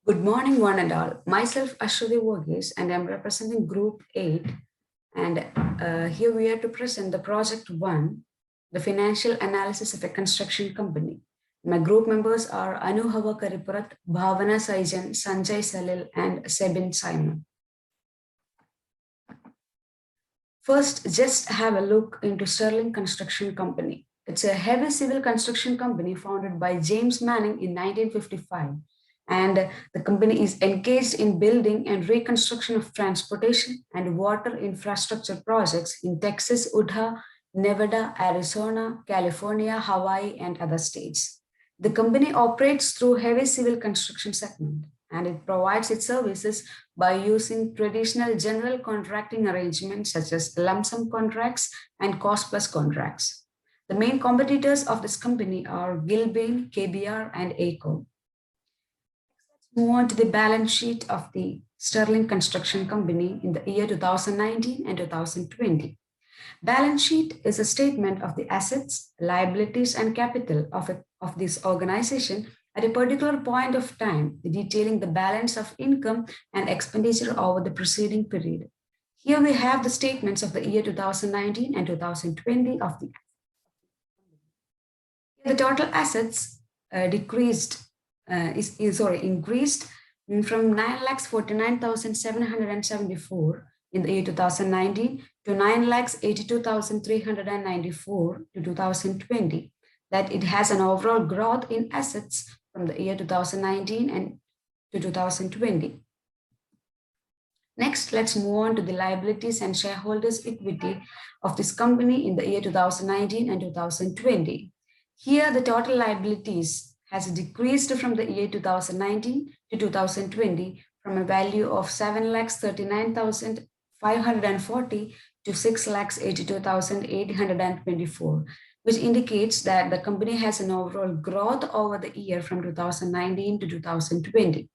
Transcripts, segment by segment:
Good morning, one and all. Myself, Ashwati Varghese, and I'm representing Group 8. And here we are to present the Project 1, the financial analysis of a construction company. My group members are Anuhava Karipurat, Bhavana Saijan, Sanjay Salil, and Sebin Simon. First, just have a look into Sterling Construction Company. It's a heavy civil construction company founded by James Manning in 1955. And the company is engaged in building and reconstruction of transportation and water infrastructure projects in Texas, Utah, Nevada, Arizona, California, Hawaii, and other states. The company operates through heavy civil construction segment, and it provides its services by using traditional general contracting arrangements such as lump sum contracts and cost plus contracts. The main competitors of this company are Gilbane, KBR, and ACO. Move on to the balance sheet of the Sterling Construction Company in the year 2019 and 2020. Balance sheet is a statement of the assets, liabilities, and capital of this organization at a particular point of time, detailing the balance of income and expenditure over the preceding period. Here we have the statements of the year 2019 and 2020 of the total assets increased from 9,49,774 in the year 2019 to 9,82,394 to 2020. That it has an overall growth in assets from the year 2019 and to 2020. Next, let's move on to the liabilities and shareholders' equity of this company in the year 2019 and 2020. Here, the total liabilities has decreased from the year 2019 to 2020 from a value of 7,39,540 to 6,82,824, which indicates that the company has an overall growth over the year from 2019 to 2020.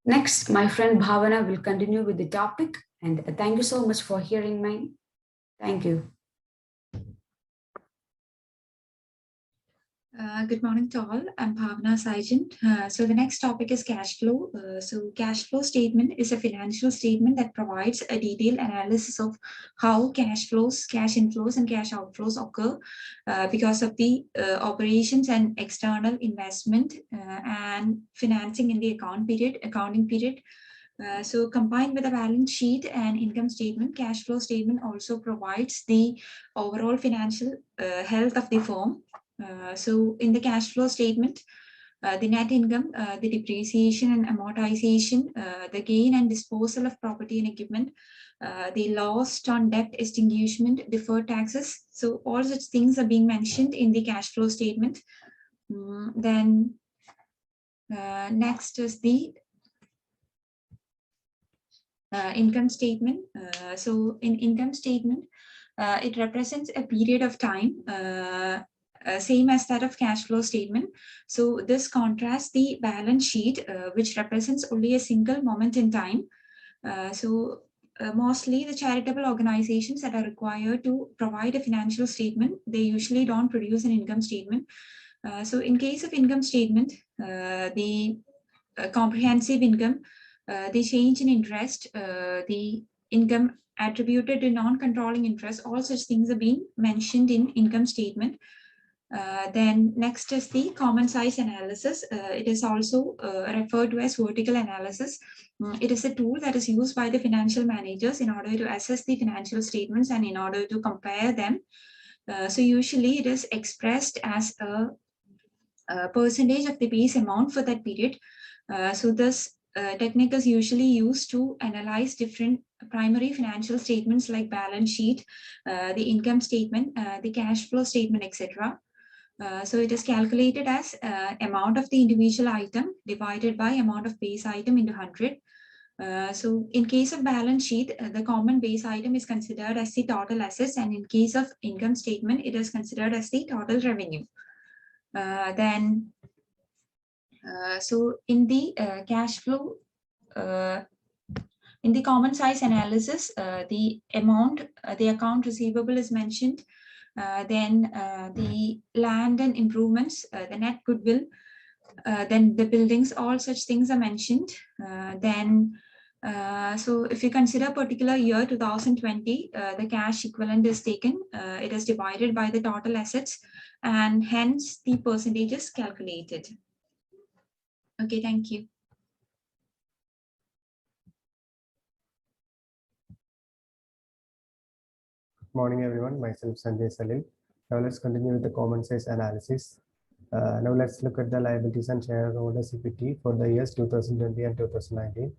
Next, my friend Bhavana will continue with the topic, and thank you so much for hearing me. Thank you. Good morning to all. I'm Bhavana Saijan. So the next topic is cash flow. So cash flow statement is a financial statement that provides a detailed analysis of how cash flows, cash inflows, and cash outflows occur because of the operations and external investment and financing in the accounting period. So combined with a balance sheet and income statement, cash flow statement also provides the overall financial health of the firm. So in the cash flow statement, the net income, the depreciation and amortization, the gain and disposal of property and equipment, the loss on debt extinguishment, deferred taxes. So all such things are being mentioned in the cash flow statement. Then next is the income statement. So in income statement, it represents a period of time same as that of cash flow statement. So this contrasts the balance sheet, which represents only a single moment in time. Mostly the charitable organizations that are required to provide a financial statement, they usually don't produce an income statement. So in case of income statement, the comprehensive income, the change in interest, the income attributed to non-controlling interest, all such things are being mentioned in income statement. Then next is the common size analysis. It is also referred to as vertical analysis. It is a tool that is used by the financial managers in order to assess the financial statements and in order to compare them. So usually it is expressed as a percentage of the base amount for that period. So this technique is usually used to analyze different primary financial statements like balance sheet, the income statement, the cash flow statement, etc. So it is calculated as amount of the individual item divided by amount of base item into 100. So in case of balance sheet, the common base item is considered as the total assets, and in case of income statement, it is considered as the total revenue. So in the cash flow, in the common size analysis, the amount, the account receivable is mentioned. Then the land and improvements, the net goodwill, Then the buildings, all such things are mentioned. So if you consider a particular year 2020, the cash equivalent is taken, it is divided by the total assets, and hence the percentage is calculated. Okay, thank you. Good morning, everyone. Myself, Sanjay Salil. Now let's continue with the common size analysis. Now let's look at the liabilities and shareholders' equity for the years 2020 and 2019.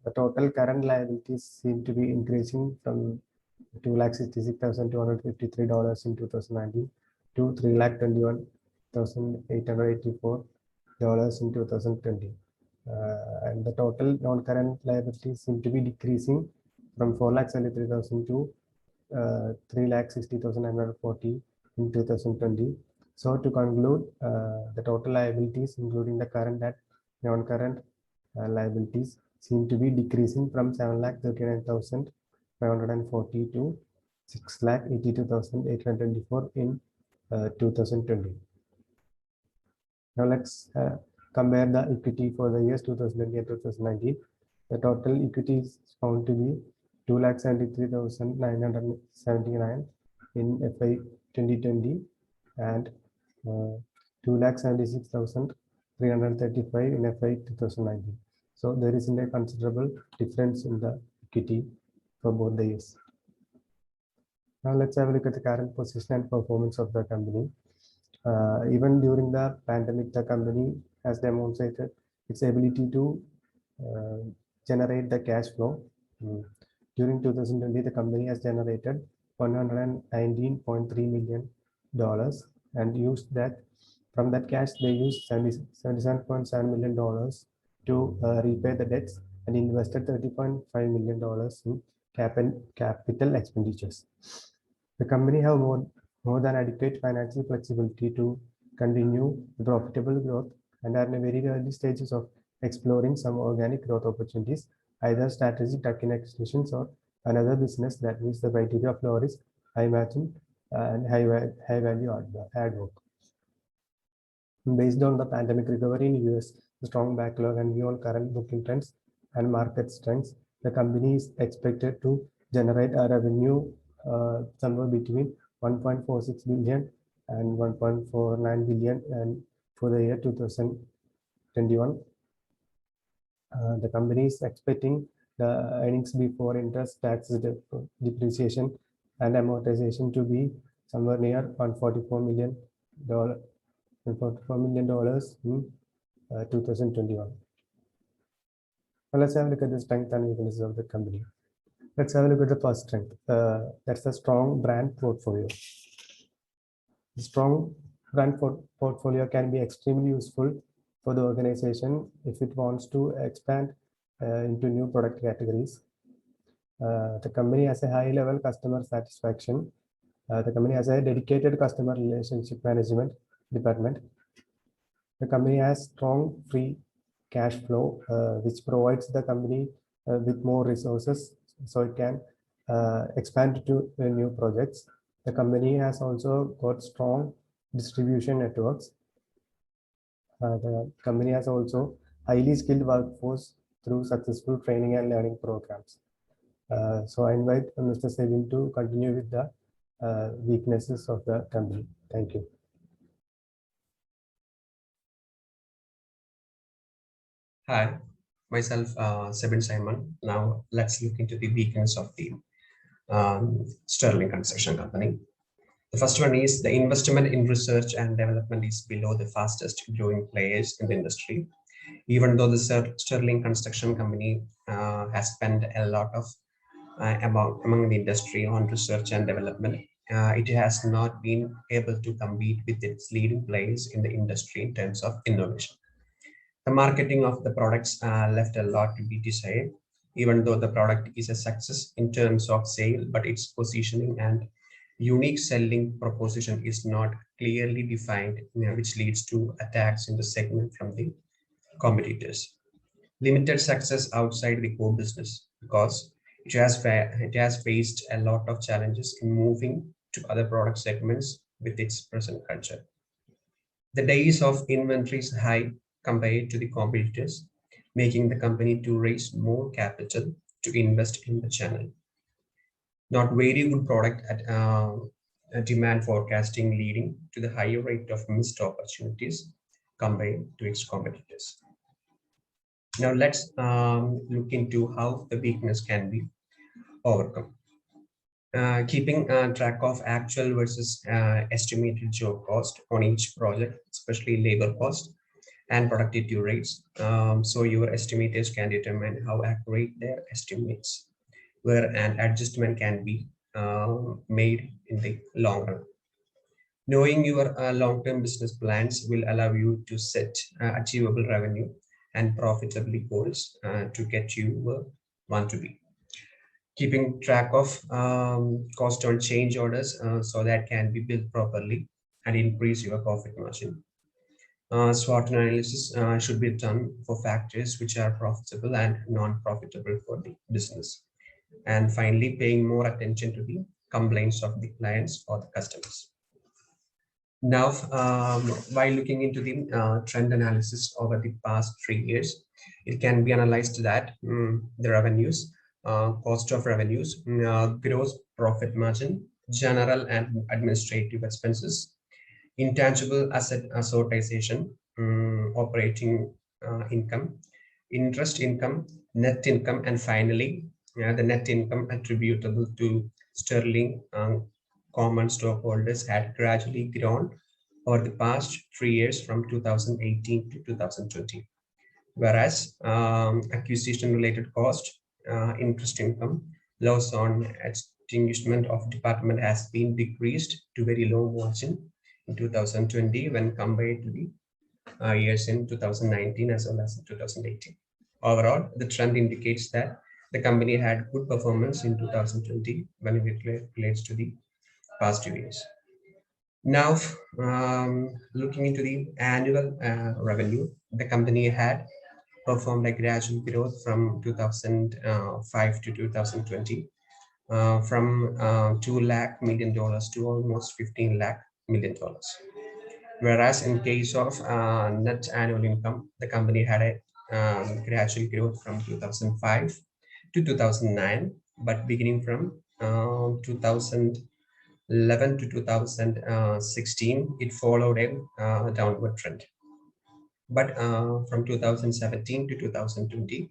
The total current liabilities seem to be increasing from $266,253 in 2019 to $321,884 in 2020. And the total non-current liabilities seem to be decreasing from 4,73,000 to 3,60,940 in 2020. So to conclude, the total liabilities, including the current and non-current liabilities, seem to be decreasing from 7,39,540 to 6,82,824 in 2020. Now let's compare the equity for the years 2020 and 2019. The total equity is found to be 2,73,979 in FY 2020 and 2,76,335 in FY 2019. So there is a considerable difference in the equity for both the years. Now let's have a look at the current position and performance of the company. Even during the pandemic, the company has demonstrated its ability to generate the cash flow. During 2020, the company has generated $119.3 million and used that. From that cash, they used $77.7 million to repay the debts and invested $30.5 million in capital expenditures. The company have more than adequate financial flexibility to continue profitable growth and are in the very early stages of exploring some organic growth opportunities, either strategic tuck-in acquisitions or another business that meets the criteria of low risk, high margin, and high value add work. Based on the pandemic recovery in US, the strong backlog and view on current booking trends and market strengths, the company is expected to generate a revenue somewhere between 1.46 billion and 1.49 billion and for the year 2021. The company is expecting the earnings before interest, taxes, depreciation, and amortization to be somewhere near $144 million in 2021. Now let's have a look at the strength and weaknesses of the company. Let's have a look at the first strength. That's a strong brand portfolio. The strong brand portfolio can be extremely useful for the organization if it wants to expand into new product categories. The company has a high level customer satisfaction. The company has a dedicated customer relationship management department. The company has strong free cash flow, which provides the company with more resources so it can expand to new projects. The company has also got strong distribution networks. The company has also highly skilled workforce through successful training and learning programs. So I invite Mr. Sevin to continue with the weaknesses of the company. Thank you. Hi, myself, Sebin Simon. Now let's look into the weakness of the Sterling Construction Company. The first one is the investment in research and development is below the fastest growing players in the industry. Even though the Sterling Construction Company has spent a lot of among the industry on research and development, it has not been able to compete with its leading players in the industry in terms of innovation. The marketing of the products left a lot to be desired, even though the product is a success in terms of sale, but its positioning and unique selling proposition is not clearly defined, which leads to attacks in the segment from the competitors. Limited success outside the core business because it has faced a lot of challenges in moving to other product segments with its present culture. The days of inventory is high compared to the competitors, making the company to raise more capital to invest in the channel. Not very good product at demand forecasting, leading to the higher rate of missed opportunities compared to its competitors. Now let's look into how the weakness can be overcome. Keeping track of actual versus estimated job cost on each project, especially labor cost and productivity rates. So your estimators can determine how accurate their estimates, where an adjustment can be made in the long run. Knowing your long-term business plans will allow you to set achievable revenue and profitability goals to get you where you want to be. Keeping track of cost on change orders so that can be built properly and increase your profit margin. SWOT analysis should be done for factors which are profitable and non-profitable for the business. And finally, paying more attention to the complaints of the clients or the customers. Now, by looking into the trend analysis over the past 3 years, it can be analyzed that the revenues, cost of revenues, gross profit margin, general and administrative expenses, intangible asset amortization, operating income, interest income, net income, and finally, the net income attributable to Sterling common stockholders had gradually grown over the past 3 years from 2018 to 2020. Whereas acquisition related cost, interest income, loss on extinguishment of department has been decreased to very low margin in 2020 when compared to the years in 2019 as well as in 2018. Overall, the trend indicates that the company had good performance in 2020 when it relates to the past 2 years. Now, looking into the annual revenue, the company had performed a gradual growth from 2005 to 2020, from $2 lakh million to almost $15 lakh million. Whereas in case of net annual income, the company had a gradual growth from 2005 to 2009, but beginning from 2011 to 2016, it followed a downward trend. But from 2017 to 2020,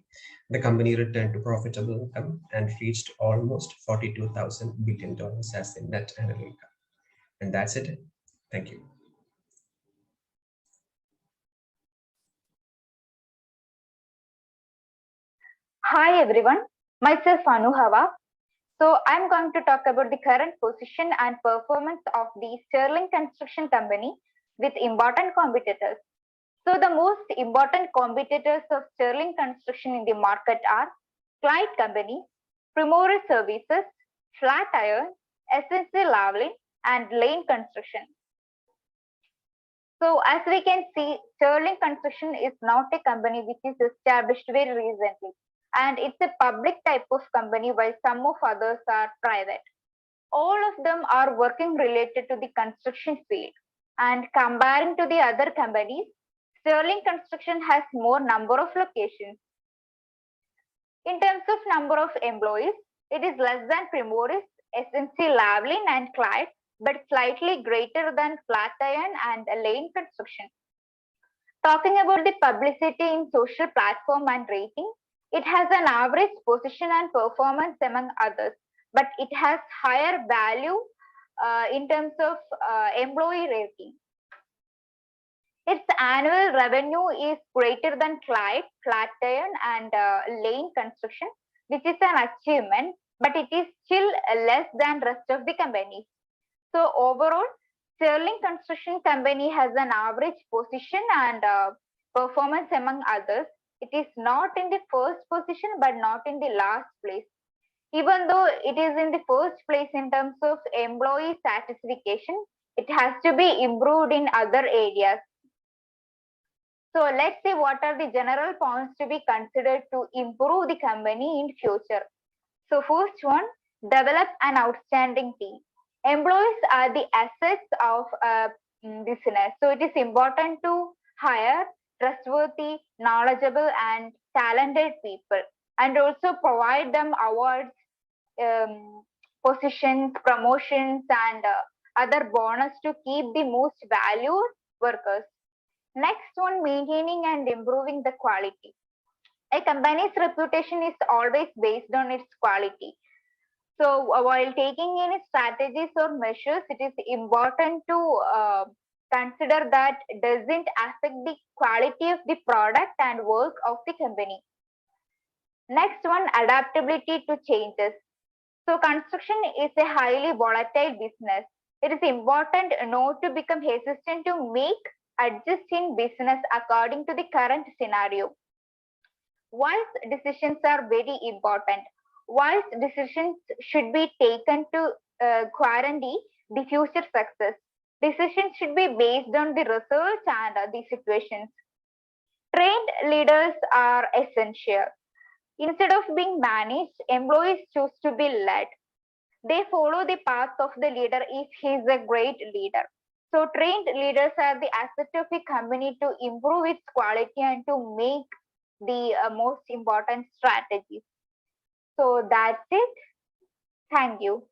the company returned to profitable income and reached almost $42,000 billion as the net annual income. And that's it. Thank you. Hi everyone, myself Anu Hawa. So I'm going to talk about the current position and performance of the Sterling Construction Company with important competitors. So the most important competitors of Sterling Construction in the market are Clyde Company, Primoris Services, Flatiron, SNC Lavalin, and Lane Construction. So as we can see, Sterling Construction is not a company which is established very recently, and it's a public type of company while some of others are private. All of them are working related to the construction field, and comparing to the other companies, Sterling Construction has more number of locations. In terms of number of employees, it is less than Primoris, SNC Lavalin, and Clyde, but slightly greater than Flatiron and Lane Construction. Talking about the publicity in social platform and rating, it has an average position and performance among others, but it has higher value in terms of employee rating. Its annual revenue is greater than Clyde, Flatiron, and Lane Construction, which is an achievement, but it is still less than rest of the companies. So overall, Sterling Construction Company has an average position and performance among others. It is not in the first position, but not in the last place. Even though it is in the first place in terms of employee satisfaction, it has to be improved in other areas. So let's see what are the general points to be considered to improve the company in future. So first one, develop an outstanding team. Employees are the assets of a business. So it is important to hire trustworthy, knowledgeable, and talented people, and also provide them awards, positions, promotions, and other bonus to keep the most valued workers. Next one, maintaining and improving the quality. A company's reputation is always based on its quality. So while taking any strategies or measures, it is important to consider that doesn't affect the quality of the product and work of the company. Next one, adaptability to changes. So construction is a highly volatile business. It is important not to become hesitant to make adjust in business according to the current scenario. Wise decisions are very important. Wise decisions should be taken to guarantee the future success. Decisions should be based on the research and the situations. Trained leaders are essential. Instead of being managed, employees choose to be led. They follow the path of the leader if he is a great leader. So trained leaders are the asset of a company to improve its quality and to make the most important strategies. So that's it. Thank you.